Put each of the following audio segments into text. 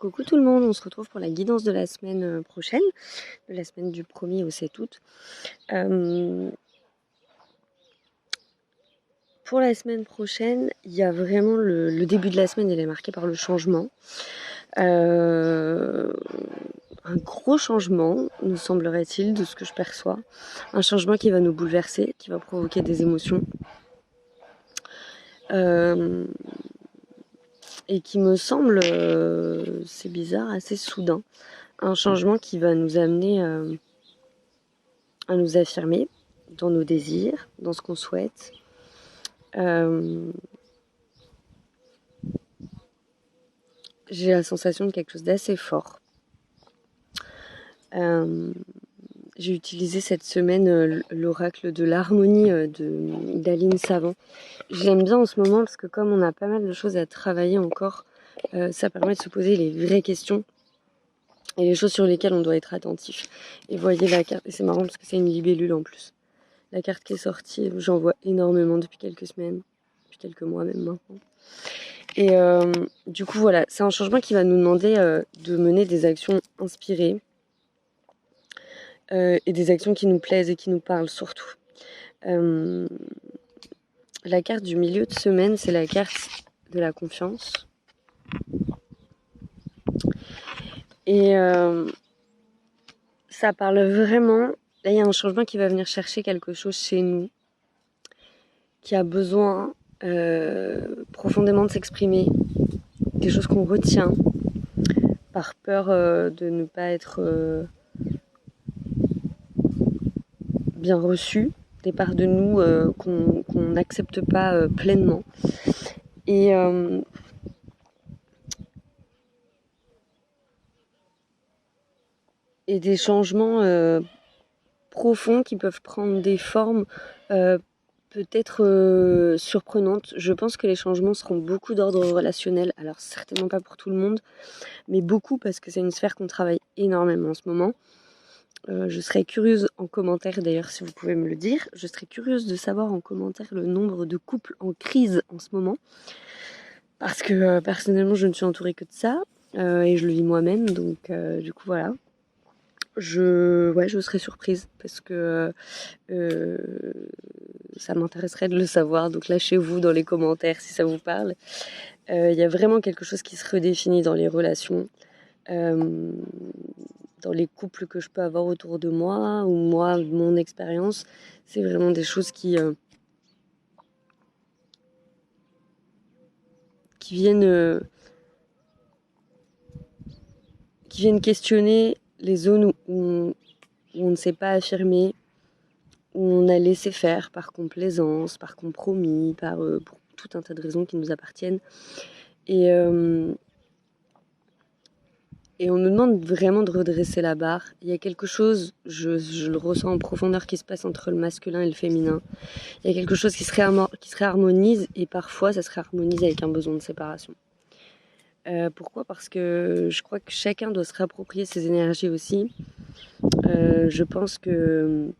Coucou tout le monde, on se retrouve pour la guidance de la semaine prochaine, de la semaine du 1er au 7 août. Pour la semaine prochaine, il y a vraiment le début de la semaine, il est marqué par le changement. Un gros changement, nous semblerait-il, de ce que je perçois. Un changement qui va nous bouleverser, qui va provoquer des émotions. Et qui me semble, c'est bizarre, assez soudain. Un changement qui va nous amener à nous affirmer dans nos désirs, dans ce qu'on souhaite. J'ai la sensation de quelque chose d'assez fort. J'ai utilisé cette semaine l'oracle de l'harmonie d'Aline Savant. J'aime bien en ce moment parce que comme on a pas mal de choses à travailler encore, ça permet de se poser les vraies questions et les choses sur lesquelles on doit être attentif. Et voyez la carte, et c'est marrant parce que c'est une libellule en plus. La carte qui est sortie, j'en vois énormément depuis quelques semaines, depuis quelques mois même maintenant. Et du coup voilà, c'est un changement qui va nous demander de mener des actions inspirées et des actions qui nous plaisent et qui nous parlent surtout. La carte du milieu de semaine, c'est la carte de la confiance. Et ça parle vraiment, là il y a un changement qui va venir chercher quelque chose chez nous, qui a besoin profondément de s'exprimer, des choses qu'on retient par peur de ne pas être bien reçu, des parts de nous qu'on n'accepte pas pleinement. Et des changements profonds qui peuvent prendre des formes peut-être surprenantes. Je pense que les changements seront beaucoup d'ordre relationnel, alors certainement pas pour tout le monde, mais beaucoup parce que c'est une sphère qu'on travaille énormément en ce moment. Je serais curieuse en commentaire, d'ailleurs si vous pouvez me le dire, je serais curieuse de savoir en commentaire le nombre de couples en crise en ce moment, parce que personnellement je ne suis entourée que de ça, et je le vis moi-même, donc du coup voilà. Je serais surprise parce que ça m'intéresserait de le savoir. Donc lâchez-vous dans les commentaires si ça vous parle. Il y a vraiment quelque chose qui se redéfinit dans les relations, dans les couples que je peux avoir autour de moi, ou moi, mon expérience. C'est vraiment des choses qui viennent questionner les zones où on ne s'est pas affirmé, où on a laissé faire par complaisance, par compromis, pour tout un tas de raisons qui nous appartiennent. Et on nous demande vraiment de redresser la barre. Il y a quelque chose, je le ressens en profondeur, qui se passe entre le masculin et le féminin. Il y a quelque chose qui se réharmonise, et parfois ça se réharmonise avec un besoin de séparation. Pourquoi ? Parce que je crois que chacun doit se réapproprier ses énergies aussi. Je pense que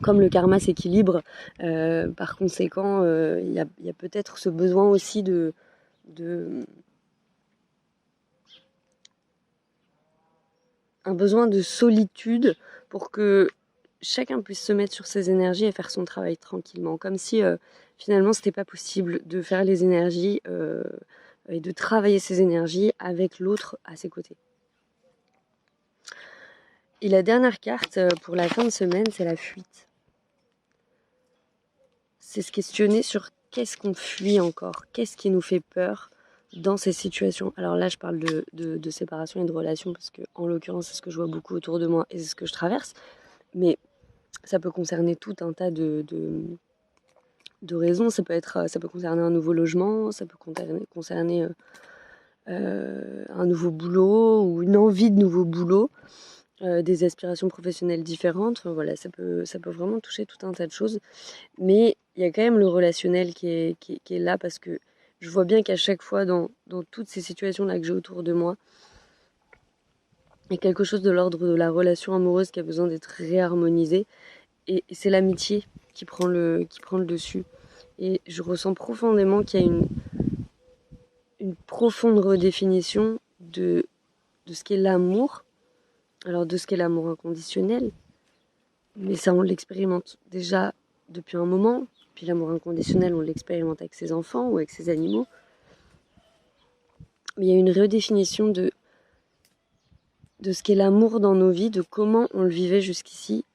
comme le karma s'équilibre, par conséquent, il y a peut-être ce besoin aussi un besoin de solitude pour que chacun puisse se mettre sur ses énergies et faire son travail tranquillement. Comme si finalement c'était pas possible de faire les énergies et de travailler ses énergies avec l'autre à ses côtés. Et la dernière carte pour la fin de semaine, c'est la fuite. C'est se questionner sur qu'est-ce qu'on fuit encore, qu'est-ce qui nous fait peur dans ces situations. Alors là, je parle de séparation et de relation parce que, en l'occurrence, c'est ce que je vois beaucoup autour de moi et c'est ce que je traverse. Mais ça peut concerner tout un tas de raisons. Ça peut concerner un nouveau logement, ça peut concerner un nouveau boulot ou une envie de nouveau boulot. Des aspirations professionnelles différentes, enfin, voilà, ça peut vraiment toucher tout un tas de choses, mais il y a quand même le relationnel qui est là, parce que je vois bien qu'à chaque fois dans toutes ces situations-là que j'ai autour de moi, il y a quelque chose de l'ordre de la relation amoureuse qui a besoin d'être réharmonisé, et c'est l'amitié qui prend le dessus, et je ressens profondément qu'il y a une profonde redéfinition de ce qu'est l'amour. Alors de ce qu'est l'amour inconditionnel, mais ça on l'expérimente déjà depuis un moment. Puis l'amour inconditionnel on l'expérimente avec ses enfants ou avec ses animaux. Mais il y a une redéfinition de ce qu'est l'amour dans nos vies, de comment on le vivait jusqu'ici,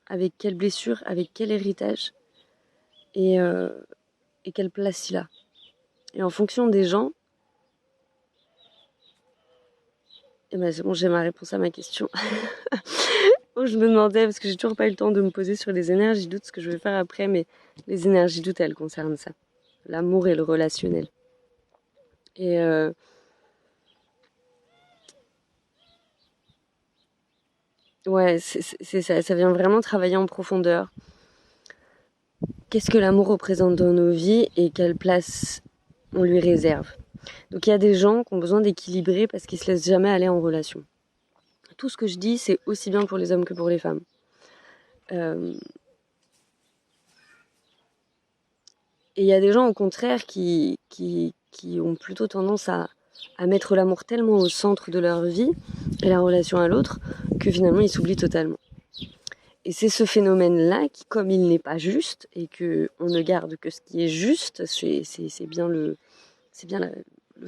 avec quelle blessure, avec quel héritage et quelle place il a. Et en fonction des gens, et ben c'est bon, j'ai ma réponse à ma question. Oh, je me demandais, parce que j'ai toujours pas eu le temps de me poser sur les énergies doutes, ce que je vais faire après, mais les énergies doutes, elles concernent ça. L'amour et le relationnel. Et ouais, c'est ça, ça vient vraiment travailler en profondeur. Qu'est-ce que l'amour représente dans nos vies et quelle place on lui réserve. Donc il y a des gens qui ont besoin d'équilibrer parce qu'ils se laissent jamais aller en relation. Tout ce que je dis, c'est aussi bien pour les hommes que pour les femmes. Et il y a des gens au contraire qui ont plutôt tendance à mettre l'amour tellement au centre de leur vie et la relation à l'autre que finalement ils s'oublient totalement. Et c'est ce phénomène-là qui, comme il n'est pas juste et qu'on ne garde que ce qui est juste, c'est bien le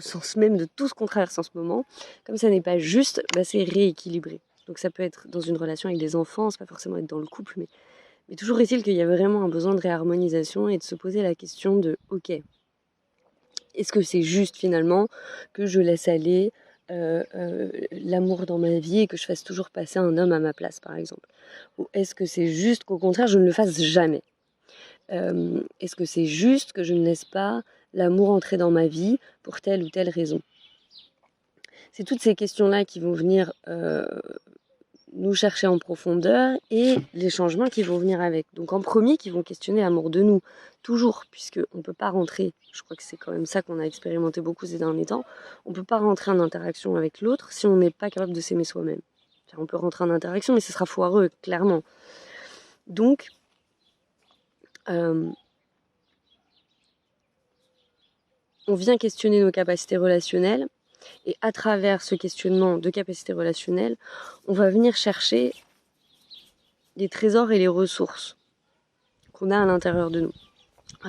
sens même de tout ce qu'on traverse en ce moment. Comme ça n'est pas juste, bah c'est rééquilibré. Donc ça peut être dans une relation avec des enfants, c'est pas forcément être dans le couple, mais toujours est-il qu'il y a vraiment un besoin de réharmonisation et de se poser la question de ok, est-ce que c'est juste finalement que je laisse aller l'amour dans ma vie et que je fasse toujours passer un homme à ma place par exemple? Ou est-ce que c'est juste qu'au contraire je ne le fasse jamais? Est-ce que c'est juste que je ne laisse pas l'amour entrer dans ma vie pour telle ou telle raison? C'est toutes ces questions-là qui vont venir nous chercher en profondeur et les changements qui vont venir avec. Donc en premier, qui vont questionner l'amour de nous, toujours, puisqu'on ne peut pas rentrer, je crois que c'est quand même ça qu'on a expérimenté beaucoup ces derniers temps, on ne peut pas rentrer en interaction avec l'autre si on n'est pas capable de s'aimer soi-même. On peut rentrer en interaction, mais ce sera foireux, clairement. Donc, on vient questionner nos capacités relationnelles, et à travers ce questionnement de capacités relationnelles, on va venir chercher les trésors et les ressources qu'on a à l'intérieur de nous.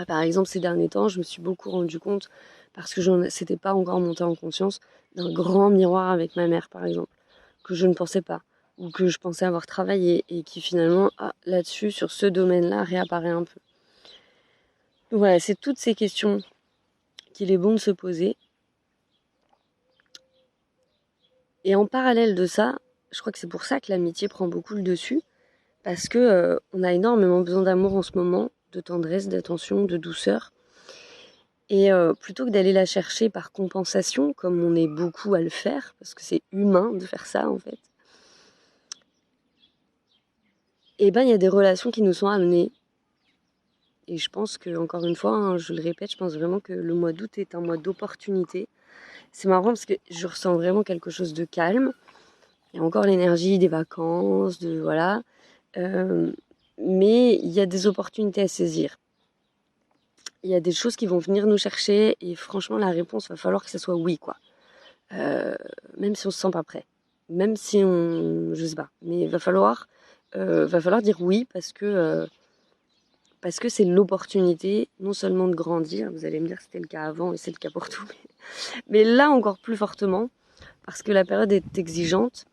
Par exemple, ces derniers temps, je me suis beaucoup rendu compte, parce que c'était pas encore monté en conscience, d'un grand miroir avec ma mère, par exemple, que je ne pensais pas, ou que je pensais avoir travaillé, et qui finalement, là-dessus, sur ce domaine-là, réapparaît un peu. Donc voilà, c'est toutes ces questions qu'il est bon de se poser. Et en parallèle de ça, je crois que c'est pour ça que l'amitié prend beaucoup le dessus, parce que on a énormément besoin d'amour en ce moment, de tendresse, d'attention, de douceur. Et plutôt que d'aller la chercher par compensation, comme on est beaucoup à le faire, parce que c'est humain de faire ça en fait, et ben il y a des relations qui nous sont amenées. Et je pense que, encore une fois, hein, je le répète, je pense vraiment que le mois d'août est un mois d'opportunité. C'est marrant parce que je ressens vraiment quelque chose de calme. Il y a encore l'énergie des vacances, de voilà. Mais il y a des opportunités à saisir. Il y a des choses qui vont venir nous chercher et franchement la réponse va falloir que ça soit oui quoi. Même si on se sent pas prêt, même si je sais pas, mais va falloir dire oui parce que c'est l'opportunité non seulement de grandir, vous allez me dire que c'était le cas avant et c'est le cas pour tout, mais là encore plus fortement parce que la période est exigeante.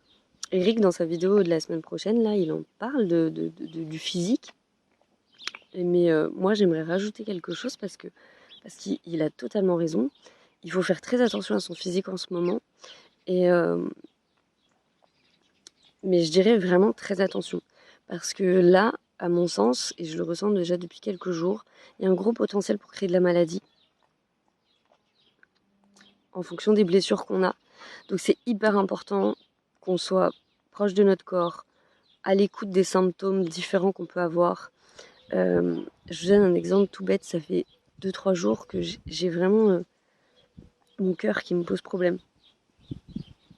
Eric dans sa vidéo de la semaine prochaine là il en parle du physique. Mais moi, j'aimerais rajouter quelque chose parce qu'il a totalement raison. Il faut faire très attention à son physique en ce moment. Et, mais je dirais vraiment très attention. Parce que là, à mon sens, et je le ressens déjà depuis quelques jours, il y a un gros potentiel pour créer de la maladie en fonction des blessures qu'on a. Donc c'est hyper important qu'on soit proche de notre corps, à l'écoute des symptômes différents qu'on peut avoir. Je vous donne un exemple tout bête, ça fait 2-3 jours que j'ai vraiment mon cœur qui me pose problème.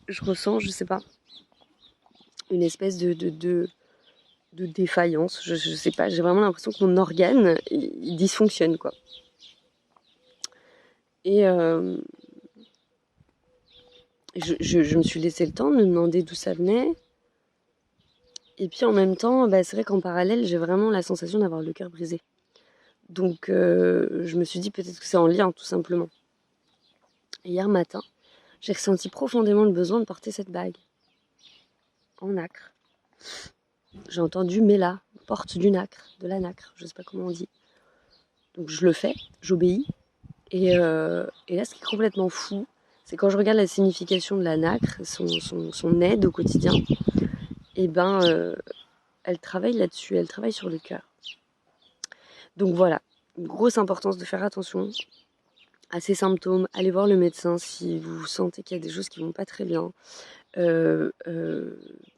Je ressens, je sais pas, une espèce de défaillance, je sais pas, j'ai vraiment l'impression que mon organe, il dysfonctionne, quoi. Et Je me suis laissé le temps de me demander d'où ça venait. Et puis en même temps, c'est vrai qu'en parallèle, j'ai vraiment la sensation d'avoir le cœur brisé. Donc je me suis dit peut-être que c'est en lien, tout simplement. Et hier matin, j'ai ressenti profondément le besoin de porter cette bague en nacre. J'ai entendu Mela, porte du nacre, de la nacre, je sais pas comment on dit. Donc je le fais, j'obéis. Et là, ce qui est complètement fou, c'est quand je regarde la signification de la nacre, son aide au quotidien, et elle travaille là-dessus, elle travaille sur le cœur. Donc voilà, une grosse importance de faire attention à ces symptômes. Allez voir le médecin si vous sentez qu'il y a des choses qui vont pas très bien.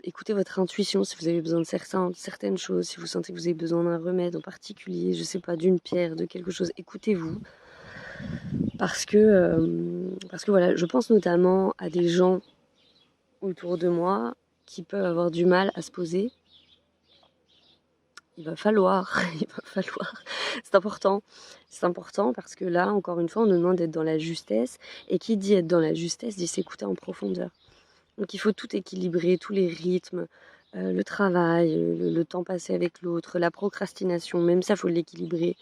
Écoutez votre intuition si vous avez besoin de certaines choses, si vous sentez que vous avez besoin d'un remède en particulier, je sais pas, d'une pierre, de quelque chose, écoutez-vous. Parce que voilà, je pense notamment à des gens autour de moi qui peuvent avoir du mal à se poser. Il va falloir, c'est important parce que là, encore une fois, on nous demande d'être dans la justesse, et qui dit être dans la justesse dit s'écouter en profondeur. Donc il faut tout équilibrer, tous les rythmes, le travail, le temps passé avec l'autre, la procrastination, même ça, il faut l'équilibrer.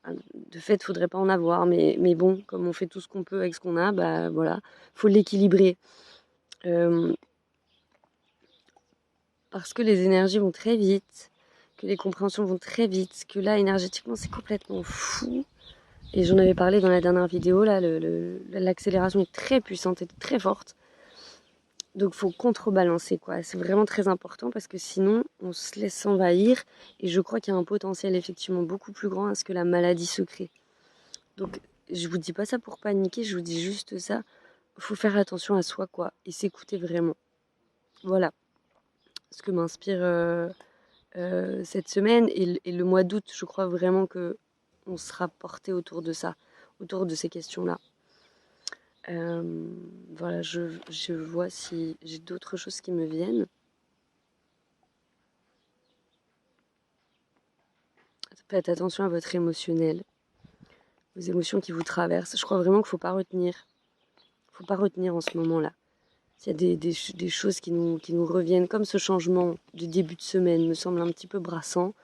De fait, il ne faudrait pas en avoir, mais bon, comme on fait tout ce qu'on peut avec ce qu'on a, voilà, il faut l'équilibrer. Parce que les énergies vont très vite, que les compréhensions vont très vite, que là, énergétiquement, c'est complètement fou. Et j'en avais parlé dans la dernière vidéo, là, l'accélération est très puissante et très forte. Donc faut contrebalancer, quoi. C'est vraiment très important parce que sinon on se laisse s'envahir, et je crois qu'il y a un potentiel effectivement beaucoup plus grand à ce que la maladie se crée. Donc je vous dis pas ça pour paniquer, je vous dis juste ça. Faut faire attention à soi, quoi, et s'écouter vraiment. Voilà ce que m'inspire cette semaine, et le mois d'août. Je crois vraiment que on sera porté autour de ça, autour de ces questions-là. Voilà, je vois si j'ai d'autres choses qui me viennent. Faites attention à votre émotionnel, aux émotions qui vous traversent. Je crois vraiment qu'il ne faut pas retenir. Il ne faut pas retenir en ce moment-là. S'il y a des choses qui nous reviennent, comme ce changement du début de semaine me semble un petit peu brassant,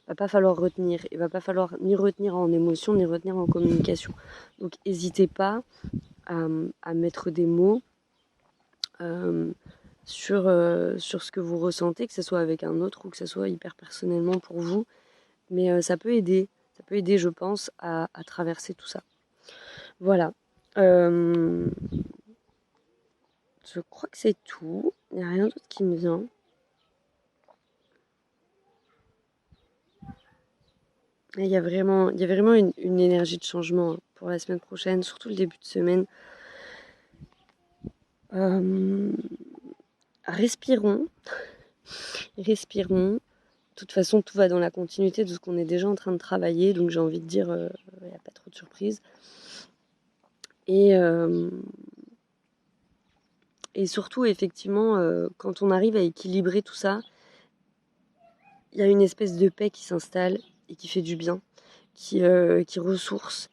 il ne va pas falloir retenir. Il ne va pas falloir ni retenir en émotion, ni retenir en communication. Donc n'hésitez pas à mettre des mots sur ce que vous ressentez, que ce soit avec un autre ou que ce soit hyper personnellement pour vous. Mais ça peut aider, je pense, à traverser tout ça. Voilà. Je crois que c'est tout. Il n'y a rien d'autre qui me vient. Il y a vraiment une énergie de changement pour la semaine prochaine, surtout le début de semaine. Respirons. De toute façon, tout va dans la continuité de ce qu'on est déjà en train de travailler, donc j'ai envie de dire, il n'y a pas trop de surprises. Et surtout, effectivement, quand on arrive à équilibrer tout ça, il y a une espèce de paix qui s'installe et qui fait du bien, qui ressource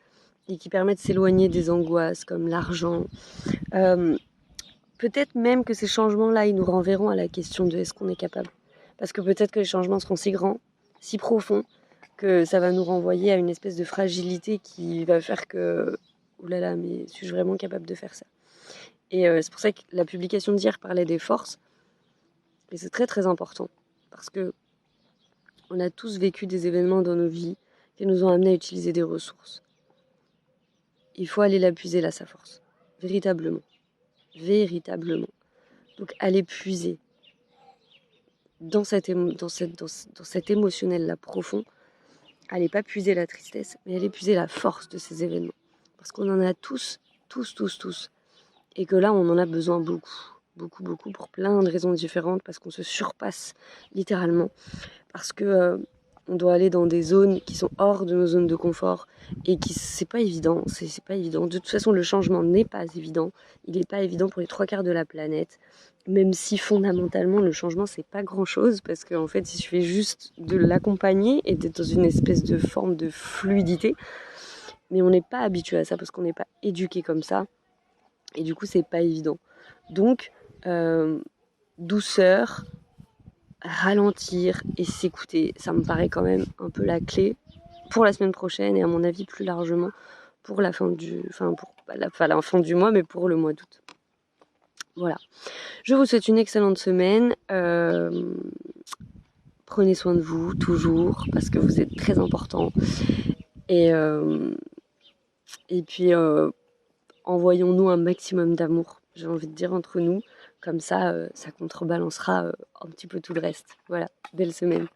et qui permet de s'éloigner des angoisses comme l'argent. Peut-être même que ces changements-là, ils nous renverront à la question de est-ce qu'on est capable. Parce que peut-être que les changements seront si grands, si profonds, que ça va nous renvoyer à une espèce de fragilité qui va faire que oulala, mais suis-je vraiment capable de faire ça? Et c'est pour ça que la publication d'hier parlait des forces. Et c'est très très important. Parce que on a tous vécu des événements dans nos vies qui nous ont amenés à utiliser des ressources. Il faut aller l'épuiser là, sa force. Véritablement. Donc aller puiser dans cet émotionnel-là profond. Allez pas puiser la tristesse, mais allez puiser la force de ces événements. Parce qu'on en a tous. Et que là, on en a besoin beaucoup, pour plein de raisons différentes, parce qu'on se surpasse littéralement, parce que on doit aller dans des zones qui sont hors de nos zones de confort, et c'est pas évident, c'est pas évident. De toute façon, le changement n'est pas évident, il n'est pas évident pour les 3/4 de la planète, même si fondamentalement le changement c'est pas grand chose, parce qu'en fait il suffit juste de l'accompagner et d'être dans une espèce de forme de fluidité, mais on n'est pas habitué à ça parce qu'on n'est pas éduqué comme ça. Et du coup, c'est pas évident. Donc, douceur, ralentir et s'écouter, ça me paraît quand même un peu la clé pour la semaine prochaine et à mon avis plus largement pour la fin du, la fin du mois, mais pour le mois d'août. Voilà. Je vous souhaite une excellente semaine. Prenez soin de vous toujours parce que vous êtes très important. Et puis envoyons-nous un maximum d'amour, j'ai envie de dire, entre nous. Comme ça, ça contrebalancera un petit peu tout le reste. Voilà, belle semaine.